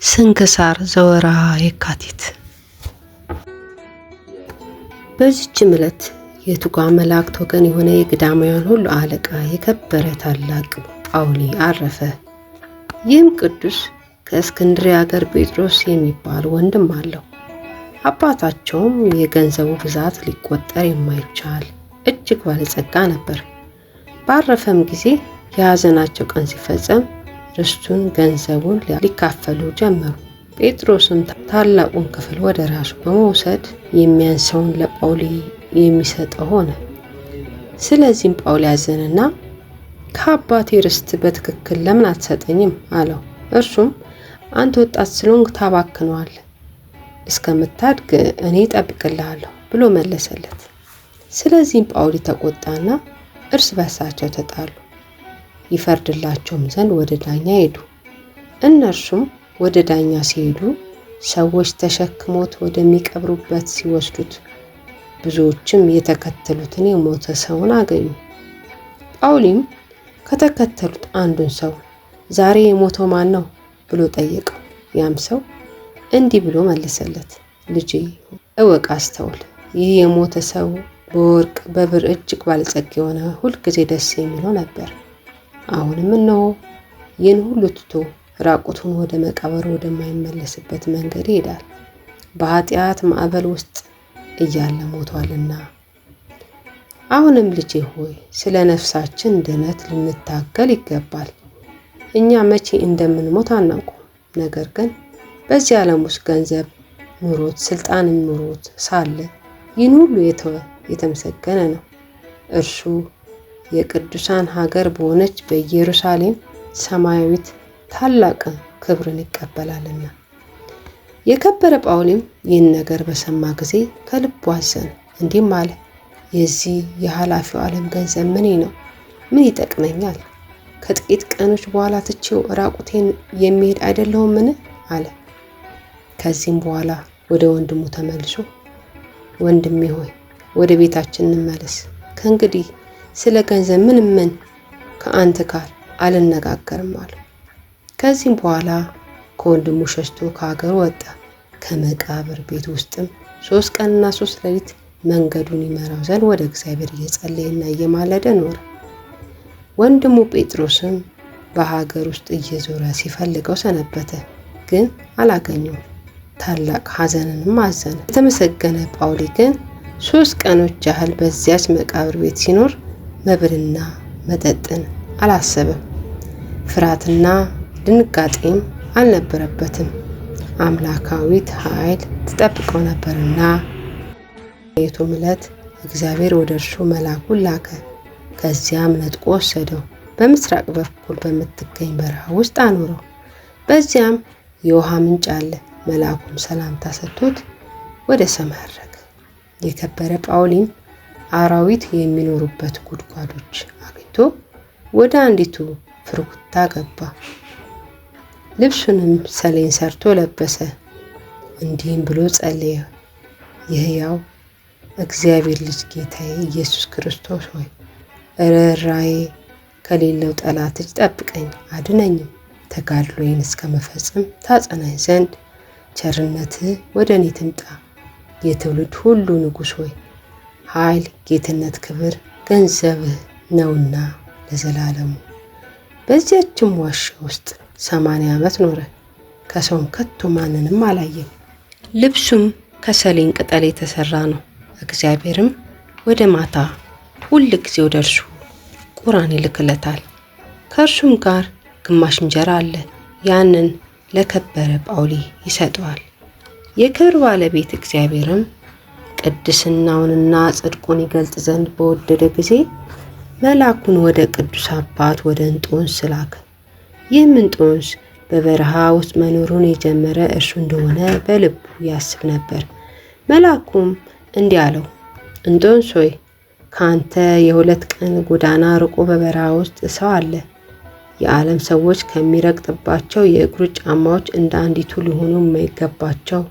ስንክሳር ዘወርኀ የካቲት። በዚህች ዕለት የትጉሃን መላእክት ወገን የሆነ የገዳማውያን ሁሉ አለቃ የከበረ ታላቅ ጳውሊ አረፈ። ይህም ቅዱስ ከእስክንድርያ አገር ጴጥሮስ የሚባል ወንድም አለው። አባታቸውም የገንዘቡ ብዛት ሊቆጠር የማይቻል እጅግ ባለጸጋ ነበር። ባረፈም ጊዜ የሐዘናቸው ቀን ሲፈጸም ርስቱን ገንዘቡን ሊካፈሉ ጀመሩ። ጴጥሮስም ታላቁን ክፍል ወደ ራሱ በመውሰድ የሚያንሰውን ለጳውሊ የሚሰጠው ሆነ። ስለዚህም ጳውሊ ያዘነና ከአባቴ ርስት በትክክል ለምን አትሰጠኝም አለው። እርሱም አንተ ወጣት ስለሆንክ ታባክነዋለህ፣ እስከምታድግ እኔ እጠብቅልሃለሁ ብሎ መለሰለት። ስለዚህም ጳውሊ ተቆጣና እርስ በርሳቸው ተጣሉ። ይፈርድላቸውም ዘንድ ወደ ዳኛ ሄዱ። እነርሱም ወደ ዳኛ ሲሄዱ ሰዎች ተሸክሞት ወደሚቀብሩበት ሲወስዱት ብዙዎችም የተከተሉትን የሞተ ሰውን አገኙ። ጳውሊም ከተከተሉት አንዱን ሰው ዛሬ የሞተው ማን ነው ብሎ ጠየቀው። ያም ሰው እንዲህ ብሎ መለሰለት፣ ልጄ እወቅ፣ አስተውል። ይህ የሞተ ሰው በወርቅ በብር እጅግ ባለጸጋ የሆነ ሁልጊዜ ደስ የሚለው ነበር። አሁንም እነሆ ይህን ሁሉ ትቶ ራቁቱን ወደ መቃብር ወደማይመለስበት መንገድ ይሄዳል። በኃጢአት ማዕበል ውስጥ እያለ ሞቷልና። አሁንም ልጄ ሆይ ስለ ነፍሳችን ድነት ልንታገል ይገባል። እኛ መቼ እንደምንሞት አናውቅም። ነገር ግን በዚህ ዓለም ውስጥ ገንዘብ ኑሮት ስልጣን ኑሮት ሳለ ይህን ሁሉ የተወ የተመሰገነ ነው። እርሱ የቅዱሳን ሀገር በሆነች በኢየሩሳሌም ሰማያዊት ታላቅ ክብርን ይቀበላልና። የከበረ ጳውሊም ይህን ነገር በሰማ ጊዜ ከልቡ አዘነ፣ እንዲህም አለ፣ የዚህ የኃላፊው ዓለም ገንዘብ ምኔ ነው? ምን ይጠቅመኛል? ከጥቂት ቀኖች በኋላ ትቼው ራቁቴን የሚሄድ አይደለሁምን? አለ። ከዚህም በኋላ ወደ ወንድሙ ተመልሶ ወንድሜ ሆይ ወደ ቤታችን እንመለስ፣ ከእንግዲህ ስለ ገንዘብ ምን ከአንተ ጋር አልነጋገርም አለው። ከዚህም በኋላ ከወንድሙ ሸሽቶ ከሀገሩ ወጣ። ከመቃብር ቤት ውስጥም 3 ቀንና 3 ሌሊት መንገዱን ይመራው ዘንድ ወደ እግዚአብሔር እየጸለየና እየማለደ ኖረ። ወንድሙ ጴጥሮስም በሀገር ውስጥ እየዞረ ሲፈልገው ሰነበተ፣ ግን አላገኘውም። ታላቅ ሐዘንንም አዘነ። የተመሰገነ ጳውሊ ግን 3 ቀኖች ያህል በዚያች መቃብር ቤት ሲኖር መብልና መጠጥን አላሰበም። ፍርሃትና ድንጋጤም አልነበረበትም። አምላካዊት ኃይል ትጠብቀው ነበርና። የቱም ዕለት እግዚአብሔር ወደ እርሱ መልአኩን ላከ። ከዚያም ነጥቆ ወሰደው፣ በምስራቅ በኩል በምትገኝ በረሃ ውስጥ አኖረው። በዚያም የውሃ ምንጭ አለ። መልአኩም ሰላምታ ሰጥቶት ወደ ሰማይ አረገ። የከበረ ጳውሊም አራዊት የሚኖሩበት ጉድጓዶች አግኝቶ ወደ አንዲቱ ፍርኩታ ገባ። ልብሱንም ሰሌን ሰርቶ ለበሰ። እንዲህም ብሎ ጸለየ፣ የሕያው እግዚአብሔር ልጅ ጌታዬ ኢየሱስ ክርስቶስ ሆይ ርኅራኄ ከሌለው ጠላት እጅ ጠብቀኝ፣ አድነኝም። ተጋድሎዬን እስከመፈጽም ታጸናኝ ዘንድ ቸርነትህ ወደ እኔ ትምጣ። የትውልድ ሁሉ ንጉሥ ሆይ ኃይል፣ ጌትነት፣ ክብር ገንዘብህ ነውና ለዘላለሙ። በዚያችም ዋሻ ውስጥ 80 ዓመት ኖረ። ከሰውም ከቶ ማንንም አላየም። ልብሱም ከሰሌን ቅጠል የተሰራ ነው። እግዚአብሔርም ወደ ማታ ሁል ጊዜ ወደ እርሱ ቁራን ይልክለታል። ከእርሱም ጋር ግማሽ እንጀራ አለ። ያንን ለከበረ ጳውሊ ይሰጠዋል። የክብር ባለቤት እግዚአብሔርም ቅድስናውንና ጽድቁን ይገልጥ ዘንድ በወደደ ጊዜ መልአኩን ወደ ቅዱስ አባት ወደ እንጦንስ ላከ። ይህም እንጦንስ በበረሃ ውስጥ መኖሩን የጀመረ እርሱ እንደሆነ በልቡ ያስብ ነበር። መልአኩም እንዲህ አለው፣ እንጦንስ ሆይ ከአንተ የ2 ቀን ጎዳና ርቆ በበረሃ ውስጥ ሰው አለ። የዓለም ሰዎች ከሚረግጥባቸው የእግሩ ጫማዎች እንደ አንዲቱ ሊሆኑ የማይገባቸው፣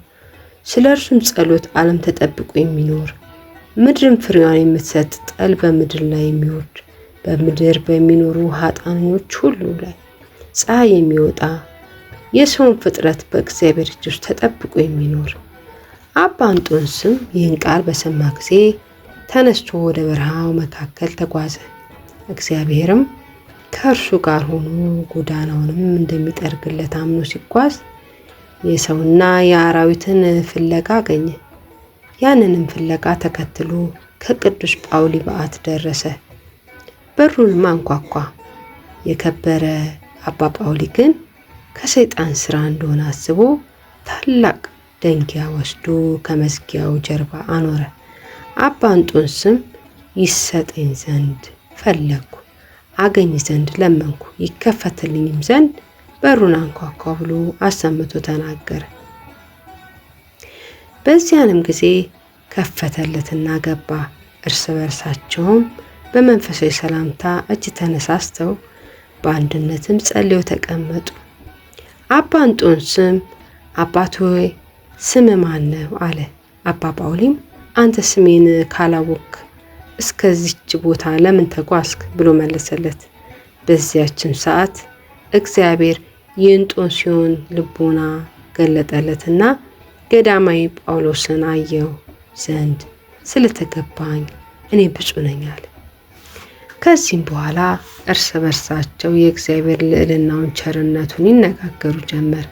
ስለ እርሱም ጸሎት ዓለም ተጠብቆ የሚኖር ምድርም ፍሬዋን የምትሰጥ ጠል በምድር ላይ የሚወርድ በምድር በሚኖሩ ኃጣኖች ሁሉ ላይ ፀሐይ የሚወጣ የሰውን ፍጥረት በእግዚአብሔር እጅ ውስጥ ተጠብቆ የሚኖር። አባ እንጦንስም ይህን ቃል በሰማ ጊዜ ተነስቶ ወደ በረሃው መካከል ተጓዘ። እግዚአብሔርም ከእርሱ ጋር ሆኖ ጎዳናውንም እንደሚጠርግለት አምኖ ሲጓዝ የሰውና የአራዊትን ፍለጋ አገኘ። ያንንም ፍለጋ ተከትሎ ከቅዱስ ጳውሊ በዓት ደረሰ። በሩንም አንኳኳ። የከበረ አባ ጳውሊ ግን ከሰይጣን ስራ እንደሆነ አስቦ ታላቅ ደንጊያ ወስዶ ከመዝጊያው ጀርባ አኖረ። አባ እንጦንስም ይሰጠኝ ዘንድ ፈለግኩ፣ አገኝ ዘንድ ለመንኩ፣ ይከፈትልኝም ዘንድ በሩን አንኳኳ ብሎ አሰምቶ ተናገረ። በዚያንም ጊዜ ከፈተለትና ገባ። እርስ በርሳቸውም በመንፈሳዊ ሰላምታ እጅ ተነሳስተው በአንድነትም ጸልየው ተቀመጡ። አባ እንጦንስም አባት ሆይ ስም ማን ነው አለ። አባ ጳውሊም አንተ ስሜን ካላወቅ እስከዚች ቦታ ለምን ተጓዝክ ብሎ መለሰለት። በዚያችን ሰዓት እግዚአብሔር የእንጦንስዮን ልቦና ገለጠለትና ገዳማዊ ጳውሎስን አየው ዘንድ ስለተገባኝ እኔ ብፁዕ ነኝ አለ። ከዚህም በኋላ እርስ በርሳቸው የእግዚአብሔር ልዕልናውን ቸርነቱን ይነጋገሩ ጀመር።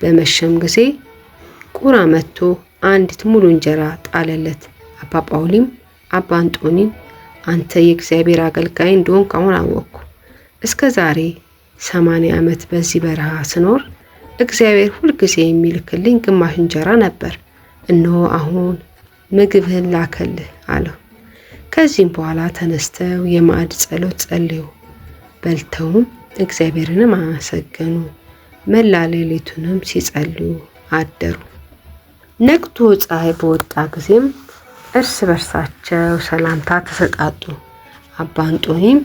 በመሸም ጊዜ ቁራ መጥቶ አንዲት ሙሉ እንጀራ ጣለለት። አባ ጳውሊም አባ እንጦኒን አንተ የእግዚአብሔር አገልጋይ እንደሆንክ አሁን አወቅኩ። እስከ ዛሬ 80 ዓመት በዚህ በረሃ ስኖር እግዚአብሔር ሁልጊዜ የሚልክልኝ ግማሽ እንጀራ ነበር። እነሆ አሁን ምግብህን ላከልህ አለው። ከዚህም በኋላ ተነስተው የማዕድ ጸሎት ጸለዩ። በልተውም እግዚአብሔርንም አመሰገኑ። መላ ሌሊቱንም ሲጸልዩ አደሩ። ነግቶ ፀሐይ በወጣ ጊዜም እርስ በርሳቸው ሰላምታ ተሰጣጡ። አባ እንጦኒም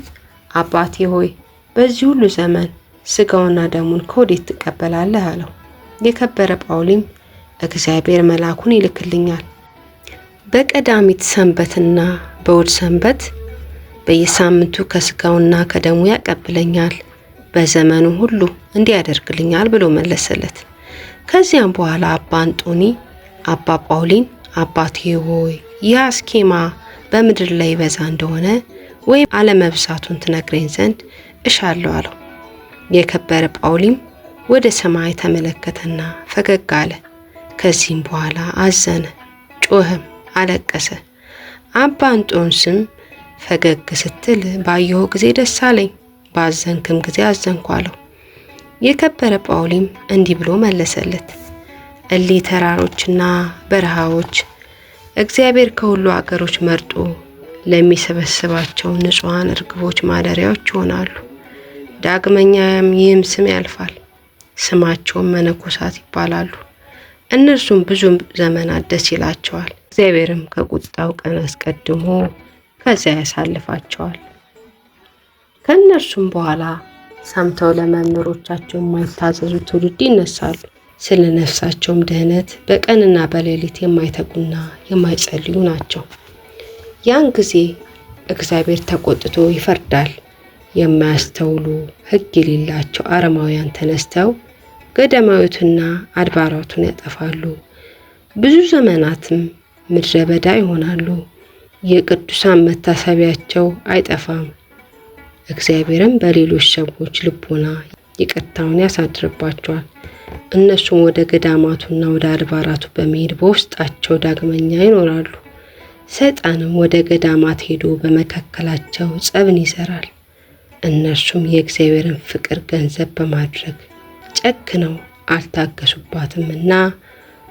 አባቴ ሆይ በዚህ ሁሉ ዘመን ስጋውና ደሙን ከወዴት ትቀበላለህ አለው። የከበረ ጳውሊም እግዚአብሔር መልአኩን ይልክልኛል፣ በቀዳሚት ሰንበትና በእሑድ ሰንበት በየሳምንቱ ከስጋውና ከደሙ ያቀብለኛል፣ በዘመኑ ሁሉ እንዲያደርግልኛል ብሎ መለሰለት። ከዚያም በኋላ አባ እንጦኒ አባ ጳውሊን አባቴ ሆይ ይህ አስኬማ በምድር ላይ ይበዛ እንደሆነ ወይም አለመብዛቱን ትነግረኝ ዘንድ እሻለሁ አለው። የከበረ ጳውሊም ወደ ሰማይ ተመለከተና ፈገግ አለ። ከዚህም በኋላ አዘነ፣ ጮኸም፣ አለቀሰ። አባ እንጦንስም ፈገግ ስትል ባየሁ ጊዜ ደስ አለኝ፣ ባዘንክም ጊዜ አዘንኩ አለው። የከበረ ጳውሊም እንዲህ ብሎ መለሰለት፣ እሊህ ተራሮችና በረሃዎች እግዚአብሔር ከሁሉ አገሮች መርጦ ለሚሰበስባቸው ንጹሐን እርግቦች ማደሪያዎች ይሆናሉ። ዳግመኛም ይህም ስም ያልፋል፣ ስማቸውም መነኮሳት ይባላሉ። እነርሱም ብዙ ዘመናት ደስ ይላቸዋል። እግዚአብሔርም ከቁጣው ቀን አስቀድሞ ከዚያ ያሳልፋቸዋል። ከእነርሱም በኋላ ሰምተው ለመምህሮቻቸው የማይታዘዙ ትውልድ ይነሳሉ። ስለ ነፍሳቸውም ድህነት በቀንና በሌሊት የማይተጉና የማይጸልዩ ናቸው። ያን ጊዜ እግዚአብሔር ተቆጥቶ ይፈርዳል። የማያስተውሉ ሕግ የሌላቸው አረማውያን ተነስተው ገዳማዊቱና አድባራቱን ያጠፋሉ። ብዙ ዘመናትም ምድረ በዳ ይሆናሉ። የቅዱሳን መታሰቢያቸው አይጠፋም። እግዚአብሔርም በሌሎች ሰዎች ልቦና ይቅርታውን ያሳድርባቸዋል። እነሱም ወደ ገዳማቱና ወደ አድባራቱ በመሄድ በውስጣቸው ዳግመኛ ይኖራሉ። ሰይጣንም ወደ ገዳማት ሄዶ በመካከላቸው ጸብን ይዘራል። እነርሱም የእግዚአብሔርን ፍቅር ገንዘብ በማድረግ ጨክነው አልታገሱባትምና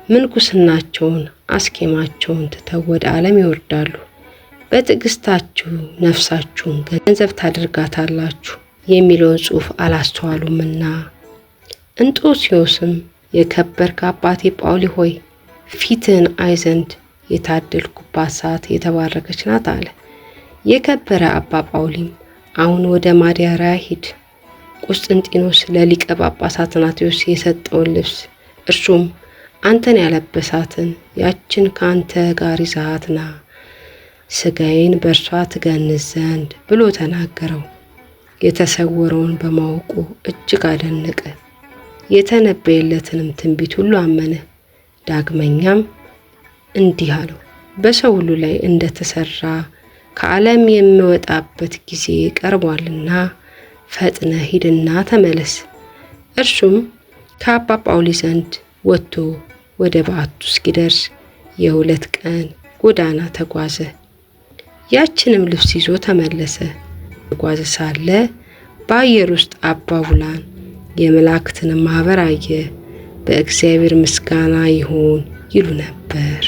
ምንኩስናቸውን አስኬማቸውን ትተው ወደ ዓለም ይወርዳሉ። በትዕግስታችሁ ነፍሳችሁን ገንዘብ ታደርጋታላችሁ የሚለውን ጽሑፍ አላስተዋሉምና። እንጦስዮስም የከበርክ አባቴ ጳውሊ ሆይ ፊትህን አይ ዘንድ የታደልኩባት ሰዓት የተባረከች ናት አለ። የከበረ አባ ጳውሊም አሁን ወደ ማደሪያ ሂድ፣ ቁስጥንጢኖስ ለሊቀ ጳጳሳት አትናቴዎስ የሰጠውን ልብስ እርሱም አንተን ያለበሳትን ያችን ከአንተ ጋር ይዛሃት ና፣ ስጋዬን በእርሷ ትገንዝ ዘንድ ብሎ ተናገረው። የተሰወረውን በማወቁ እጅግ አደነቀ። የተነበየለትንም ትንቢት ሁሉ አመነ። ዳግመኛም እንዲህ አለው፣ በሰው ሁሉ ላይ እንደተሰራ ከዓለም የምወጣበት ጊዜ ቀርቧልና ፈጥነ ሂድና ተመለስ። እርሱም ከአባ ጳውሊ ዘንድ ወጥቶ ወደ በዓቱ እስኪደርስ የ2 ቀን ጎዳና ተጓዘ። ያችንም ልብስ ይዞ ተመለሰ። ተጓዘ ሳለ በአየር ውስጥ አባ ቡላን የመላእክትን ማኅበር አየ። በእግዚአብሔር ምስጋና ይሁን ይሉ ነበር።